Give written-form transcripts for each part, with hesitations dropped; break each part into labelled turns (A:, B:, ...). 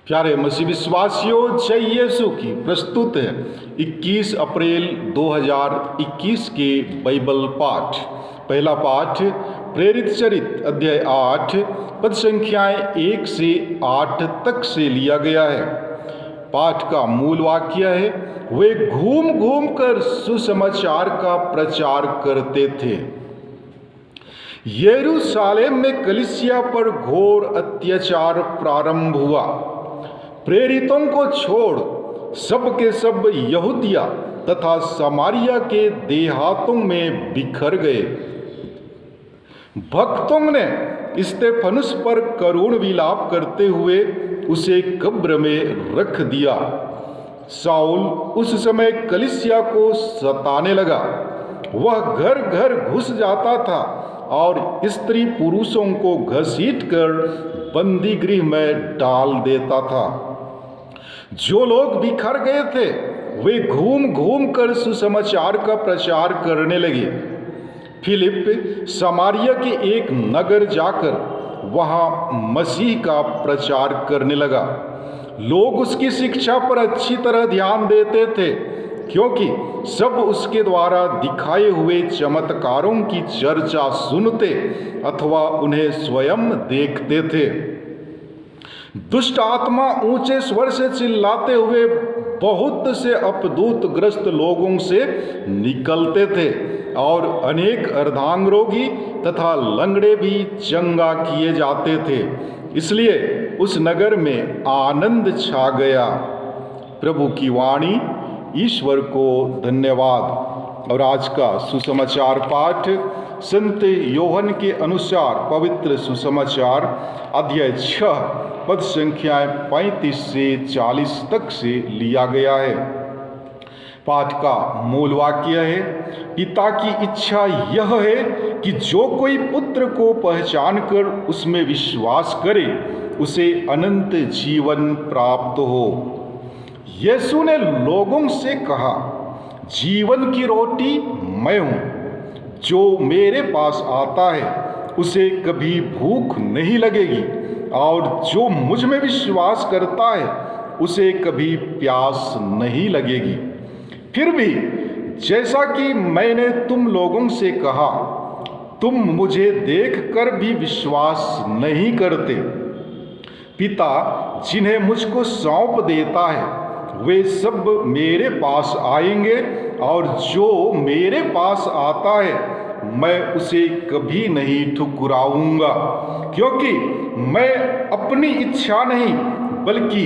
A: प्यारे मसीह विश्वासियों, जय यीशु की प्रस्तुत है 21 अप्रैल 2021 के बाइबल पाठ। पहला पाठ प्रेरित चरित अध्याय 8 पद संख्याएं 1 से 8 तक से लिया गया है। पाठ का मूल वाक्य है, वे घूम घूम कर सुसमाचार का प्रचार करते थे। यरूशलेम में कलीसिया पर घोर अत्याचार प्रारंभ हुआ। प्रेरितों को छोड़ सब के सब यहूदिया तथा समारिया के देहातों में बिखर गए। भक्तों ने स्तेफनुस पर करुण विलाप करते हुए उसे कब्र में रख दिया। शाऊल उस समय कलीसिया को सताने लगा। वह घर घर घुस जाता था और स्त्री पुरुषों को घसीटकर बंदी गृह में डाल देता था। जो लोग बिखर गए थे वे घूम घूम कर सुसमाचार का प्रचार करने लगे। फिलिप समारिया के एक नगर जाकर वहां मसीह का प्रचार करने लगा। लोग उसकी शिक्षा पर अच्छी तरह ध्यान देते थे, क्योंकि सब उसके द्वारा दिखाए हुए चमत्कारों की चर्चा सुनते अथवा उन्हें स्वयं देखते थे। दुष्ट आत्मा ऊंचे स्वर से चिल्लाते हुए बहुत से अपदूत ग्रस्त लोगों से निकलते थे और अनेक अर्धांग रोगी तथा लंगड़े भी चंगा किए जाते थे। इसलिए उस नगर में आनंद छा गया। प्रभु की वाणी। ईश्वर को धन्यवाद। और आज का सुसमाचार पाठ संत योहन के अनुसार पवित्र सुसमाचार अध्याय 6 पद संख्याएं 35 से 40 तक से लिया गया है। पाठ का मूल वाक्य है, पिता की इच्छा यह है कि जो कोई पुत्र को पहचान कर उसमें विश्वास करे उसे अनंत जीवन प्राप्त हो। यीशु ने लोगों से कहा, जीवन की रोटी मैं हूँ। जो मेरे पास आता है उसे कभी भूख नहीं लगेगी और जो मुझ में विश्वास करता है उसे कभी प्यास नहीं लगेगी। फिर भी जैसा कि मैंने तुम लोगों से कहा, तुम मुझे देखकर भी विश्वास नहीं करते। पिता जिन्हें मुझको सौंप देता है वे सब मेरे पास आएंगे और जो मेरे पास आता है मैं उसे कभी नहीं ठुकराऊंगा, क्योंकि मैं अपनी इच्छा नहीं बल्कि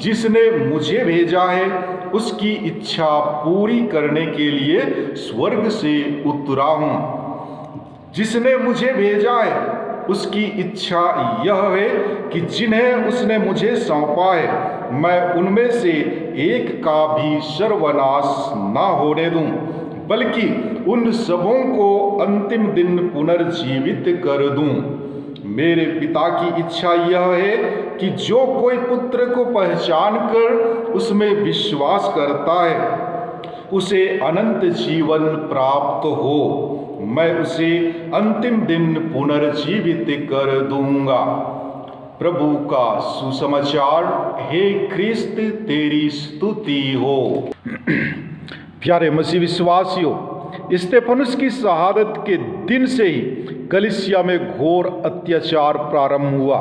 A: जिसने मुझे भेजा है उसकी इच्छा पूरी करने के लिए स्वर्ग से उतरा हूँ। जिसने मुझे भेजा है उसकी इच्छा यह है कि जिन्हें उसने मुझे सौंपा है मैं उनमें से एक का भी सर्वनाश ना होने दूं, बल्कि उन सबों को अंतिम दिन पुनर्जीवित कर दूं। मेरे पिता की इच्छा यह है कि जो कोई पुत्र को पहचान कर उसमें विश्वास करता है उसे अनंत जीवन प्राप्त हो। मैं उसे अंतिम दिन पुनर्जीवित कर दूंगा। प्रभु का सुसमाचार। हे ख्रिस्त तेरी स्तुति हो। प्यारे मसीह विश्वासियों, स्तेफनुस की शहादत के दिन से ही कलीसिया में घोर अत्याचार प्रारंभ हुआ।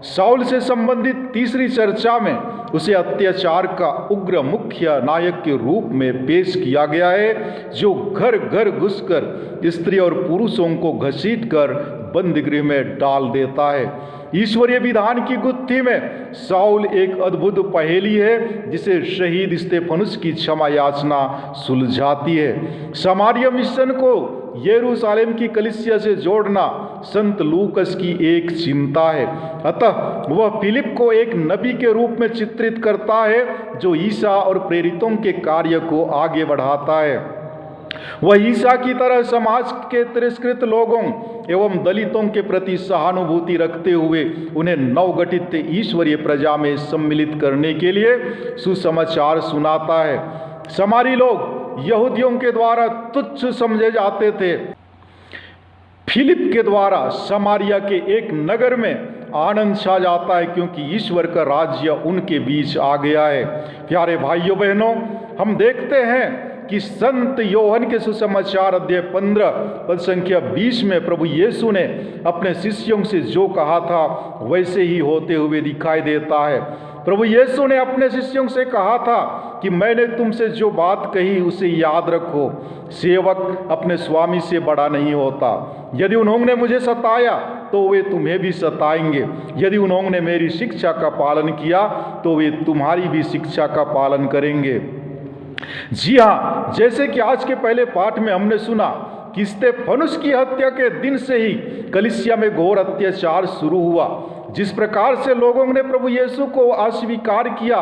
A: शाऊल से संबंधित तीसरी चर्चा में उसे अत्याचार का उग्र मुख्य नायक के रूप में पेश किया गया है, जो घर घर घुसकर स्त्री और पुरुषों को घसीटकर बंदी गृह में डाल देता है। ईश्वरीय विधान की गुत्थी में शाऊल एक अद्भुत पहेली है जिसे शहीद स्तेफनुस की क्षमा याचना सुलझाती है। समारिया मिशन को यरूशलेम की कलीसिया से जोड़ना संत लूकस की एक चिंता है। अतः वह फिलिप को एक नबी के रूप में चित्रित करता है जो ईसा और प्रेरितों के कार्य को आगे बढ़ाता है। वह ईसा की तरह समाज के तिरस्कृत लोगों एवं दलितों के प्रति सहानुभूति रखते हुए उन्हें नवगठित ईश्वरीय प्रजा में सम्मिलित करने के लिए सुसमाचार सुनाता है। समारी लोग यहूदियों के द्वारा तुच्छ समझे जाते थे। फिलिप के द्वारा समारिया के एक नगर में आनंद छा जाता है, क्योंकि ईश्वर का राज्य उनके बीच आ गया है। प्यारे भाइयों बहनों, हम देखते हैं कि संत योहन के सुसमाचार अध्याय 15 पद संख्या 20 में प्रभु यीशु ने अपने शिष्यों से जो कहा था वैसे ही होते हुए दिखाई देता है। प्रभु यीशु ने अपने शिष्यों से कहा था कि मैंने तुमसे जो बात कही उसे याद रखो। सेवक अपने स्वामी से बड़ा नहीं होता। यदि उन्होंने मुझे सताया तो वे तुम्हें भी सताएंगे। यदि उन्होंने मेरी शिक्षा का पालन किया तो वे तुम्हारी भी शिक्षा का पालन करेंगे। जी हाँ, जैसे कि आज के पहले पाठ में हमने सुना कि स्तेफनुस की हत्या के दिन से ही कलीसिया में घोर अत्याचार शुरू हुआ। जिस प्रकार से लोगों ने प्रभु यीशु को अस्वीकार किया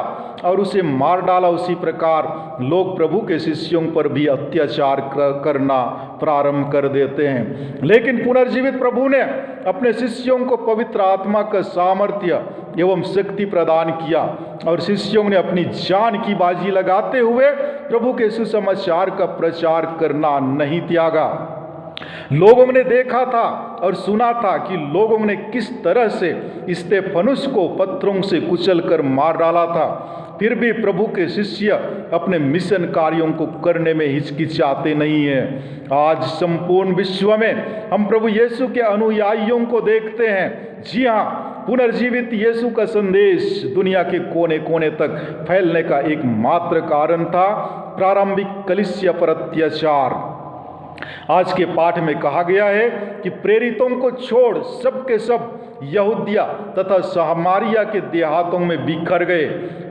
A: और उसे मार डाला, उसी प्रकार लोग प्रभु के शिष्यों पर भी अत्याचार करना प्रारंभ कर देते हैं। लेकिन पुनर्जीवित प्रभु ने अपने शिष्यों को पवित्र आत्मा का सामर्थ्य एवं शक्ति प्रदान किया और शिष्यों ने अपनी जान की बाजी लगाते हुए प्रभु के सुसमाचार का प्रचार करना नहीं त्यागा। लोगों ने देखा था और सुना था कि लोगों ने किस तरह से स्तेफनुस को पत्थरों से कुचलकर मार डाला था। फिर भी प्रभु के शिष्य अपने मिशन कार्यों को करने में हिचकिचाते नहीं हैं। आज संपूर्ण विश्व में हम प्रभु यीशु के अनुयायियों को देखते हैं। जी हाँ, पुनर्जीवित यीशु का संदेश दुनिया के कोने कोने तक फैलने का एकमात्र कारण था प्रारंभिक कलीसिया पर अत्याचार। आज के पाठ में कहा गया है कि प्रेरितों को छोड़ सबके सब यहूदिया तथा सामरिया के देहातों में बिखर गए।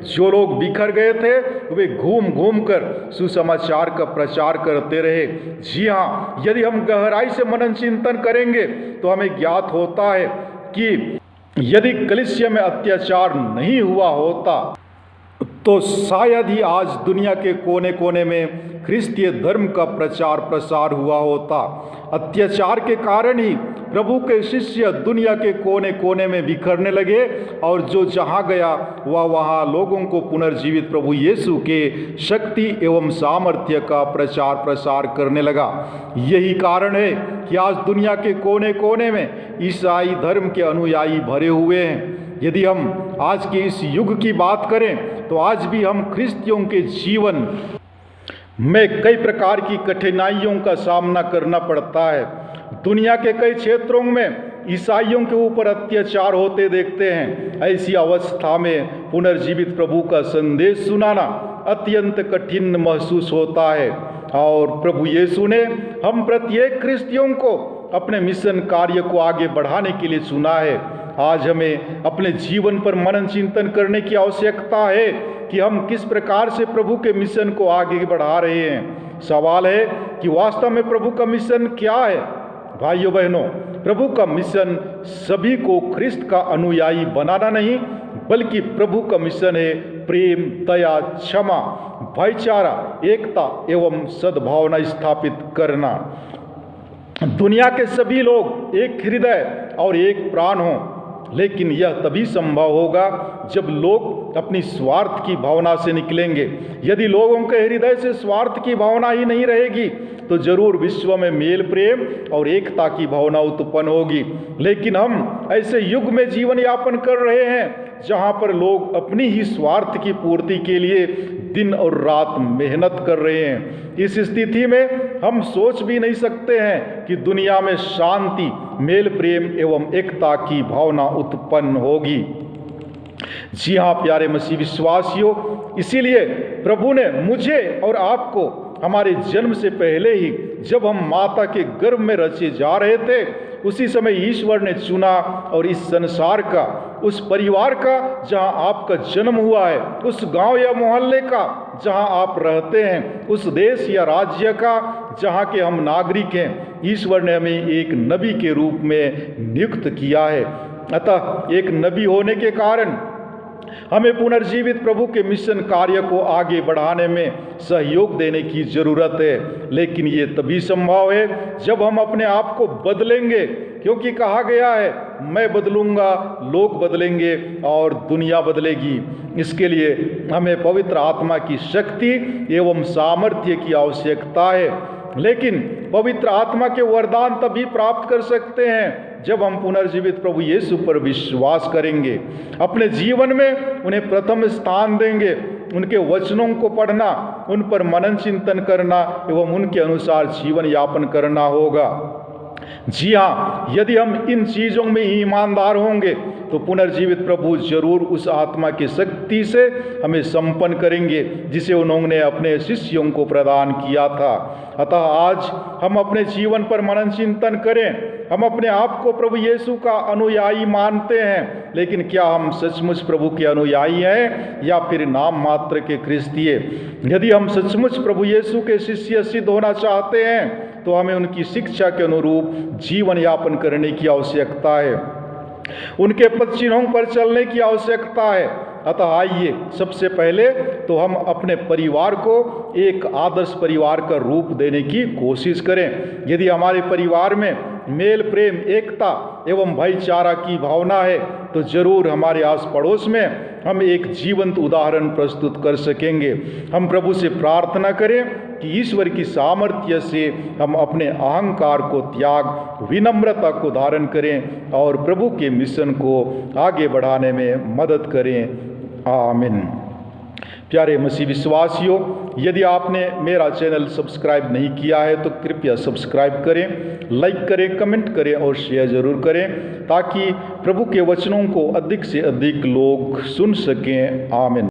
A: जो लोग बिखर गए थे वे घूम घूम कर सुसमाचार का प्रचार करते रहे। जी हाँ, यदि हम गहराई से मनन चिंतन करेंगे तो हमें ज्ञात होता है कि यदि कलीसिया में अत्याचार नहीं हुआ होता तो शायद ही आज दुनिया के कोने कोने में ख्रिस्तीय धर्म का प्रचार प्रसार हुआ होता। अत्याचार के कारण ही प्रभु के शिष्य दुनिया के कोने कोने में बिखरने लगे और जो जहाँ गया वह वहाँ लोगों को पुनर्जीवित प्रभु यीशु के शक्ति एवं सामर्थ्य का प्रचार प्रसार करने लगा। यही कारण है कि आज दुनिया के कोने कोने में ईसाई धर्म के अनुयायी भरे हुए हैं। यदि हम आज के इस युग की बात करें तो आज भी हम ख्रिस्तियों के जीवन में कई प्रकार की कठिनाइयों का सामना करना पड़ता है। दुनिया के कई क्षेत्रों में ईसाइयों के ऊपर अत्याचार होते देखते हैं। ऐसी अवस्था में पुनर्जीवित प्रभु का संदेश सुनाना अत्यंत कठिन महसूस होता है और प्रभु यीशु ने हम प्रत्येक ख्रिस्तियों को अपने मिशन कार्य को आगे बढ़ाने के लिए चुना है। आज हमें अपने जीवन पर मनन चिंतन करने की आवश्यकता है कि हम किस प्रकार से प्रभु के मिशन को आगे बढ़ा रहे हैं। सवाल है कि वास्तव में प्रभु का मिशन क्या है। भाइयों बहनों, प्रभु का मिशन सभी को ख्रिस्त का अनुयायी बनाना नहीं, बल्कि प्रभु का मिशन है प्रेम, दया, क्षमा, भाईचारा, एकता एवं सद्भावना स्थापित करना। दुनिया के सभी लोग एक हृदय और एक प्राण हों, लेकिन यह तभी संभव होगा जब लोग अपनी स्वार्थ की भावना से निकलेंगे। यदि लोगों के हृदय से स्वार्थ की भावना ही नहीं रहेगी तो जरूर विश्व में मेल, प्रेम और एकता की भावना उत्पन्न होगी। लेकिन हम ऐसे युग में जीवन यापन कर रहे हैं जहां पर लोग अपनी ही स्वार्थ की पूर्ति के लिए दिन और रात मेहनत कर रहे हैं। इस स्थिति में हम सोच भी नहीं सकते हैं कि दुनिया में शांति, मेल, प्रेम एवं एकता की भावना उत्पन्न होगी। जी हाँ प्यारे मसीह विश्वासियों, इसीलिए प्रभु ने मुझे और आपको हमारे जन्म से पहले ही, जब हम माता के गर्भ में रचे जा रहे थे, उसी समय ईश्वर ने चुना और इस संसार का, उस परिवार का जहां आपका जन्म हुआ है, उस गांव या मोहल्ले का जहां आप रहते हैं, उस देश या राज्य का जहां के हम नागरिक हैं, ईश्वर ने हमें एक नबी के रूप में नियुक्त किया है। अतः एक नबी होने के कारण हमें पुनर्जीवित प्रभु के मिशन कार्य को आगे बढ़ाने में सहयोग देने की जरूरत है। लेकिन ये तभी संभव है जब हम अपने आप को बदलेंगे, क्योंकि कहा गया है मैं बदलूंगा, लोग बदलेंगे और दुनिया बदलेगी। इसके लिए हमें पवित्र आत्मा की शक्ति एवं सामर्थ्य की आवश्यकता है। लेकिन पवित्र आत्मा के वरदान तभी प्राप्त कर सकते हैं जब हम पुनर्जीवित प्रभु यीशु पर विश्वास करेंगे, अपने जीवन में उन्हें प्रथम स्थान देंगे, उनके वचनों को पढ़ना, उन पर मनन चिंतन करना एवं उनके अनुसार जीवन यापन करना होगा। जी हाँ, यदि हम इन चीज़ों में ईमानदार होंगे तो पुनर्जीवित प्रभु जरूर उस आत्मा की शक्ति से हमें संपन्न करेंगे जिसे उन्होंने अपने शिष्यों को प्रदान किया था। अतः आज हम अपने जीवन पर मनन चिंतन करें। हम अपने आप को प्रभु यीशु का अनुयायी मानते हैं, लेकिन क्या हम सचमुच प्रभु के अनुयायी हैं या फिर नाम मात्र के क्रिस्तीय? यदि हम सचमुच प्रभु यीशु के शिष्य सिद्ध होना चाहते हैं तो हमें उनकी शिक्षा के अनुरूप जीवन यापन करने की आवश्यकता है, उनके पद चिन्हों पर चलने की आवश्यकता है। अतः आइए सबसे पहले तो हम अपने परिवार को एक आदर्श परिवार का रूप देने की कोशिश करें। यदि हमारे परिवार में मेल, प्रेम, एकता एवं भाईचारा की भावना है तो जरूर हमारे आस पड़ोस में हम एक जीवंत उदाहरण प्रस्तुत कर सकेंगे। हम प्रभु से प्रार्थना करें कि ईश्वर की सामर्थ्य से हम अपने अहंकार को त्याग, विनम्रता को धारण करें और प्रभु के मिशन को आगे बढ़ाने में मदद करें। आमीन। प्यारे मसीह विश्वासियों, यदि आपने मेरा चैनल सब्सक्राइब नहीं किया है तो कृपया सब्सक्राइब करें, लाइक करें, कमेंट करें और शेयर जरूर करें ताकि प्रभु के वचनों को अधिक से अधिक लोग सुन सकें। आमीन।